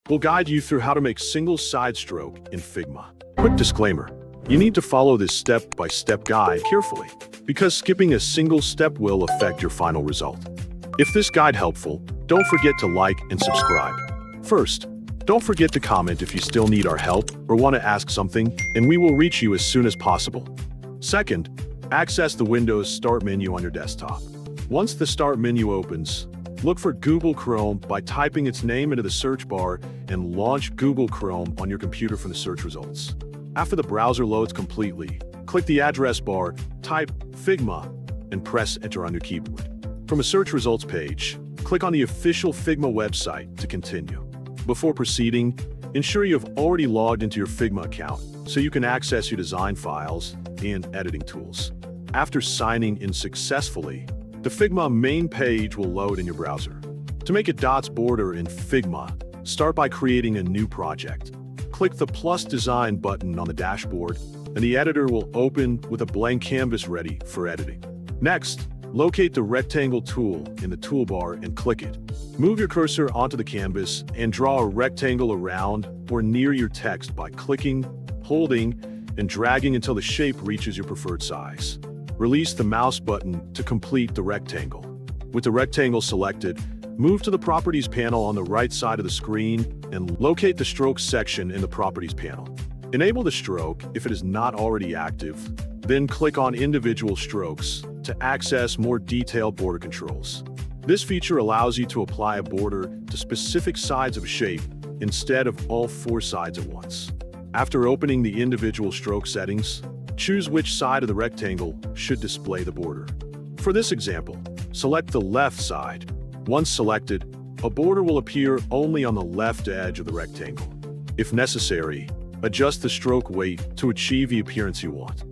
We'll guide you through how to make single side stroke in Figma. Quick disclaimer, you need to follow this step-by-step guide carefully, because skipping a single step will affect your final result. If this guide helpful, don't forget to like and subscribe. First, don't forget to comment if you still need our help or want to ask something, and we will reach you as soon as possible. Second, access the Windows Start menu on your desktop. Once the Start menu opens, look for Google Chrome by typing its name into the search bar and launch Google Chrome on your computer from the search results. After the browser loads completely, click the address bar, type Figma, and press Enter on your keyboard. From a search results page, click on the official Figma website to continue. Before proceeding, ensure you have already logged into your Figma account so you can access your design files and editing tools. After signing in successfully, the Figma main page will load in your browser. To make a dots border in Figma, start by creating a new project. Click the plus design button on the dashboard, and the editor will open with a blank canvas ready for editing. Next, locate the rectangle tool in the toolbar and click it. Move your cursor onto the canvas and draw a rectangle around or near your text by clicking, holding, and dragging until the shape reaches your preferred size. Release the mouse button to complete the rectangle. With the rectangle selected, move to the Properties panel on the right side of the screen and locate the Strokes section in the Properties panel. Enable the stroke if it is not already active, then click on Individual Strokes to access more detailed border controls. This feature allows you to apply a border to specific sides of a shape instead of all 4 sides at once. After opening the individual stroke settings, choose which side of the rectangle should display the border. For this example, select the left side. Once selected, a border will appear only on the left edge of the rectangle. If necessary, adjust the stroke weight to achieve the appearance you want.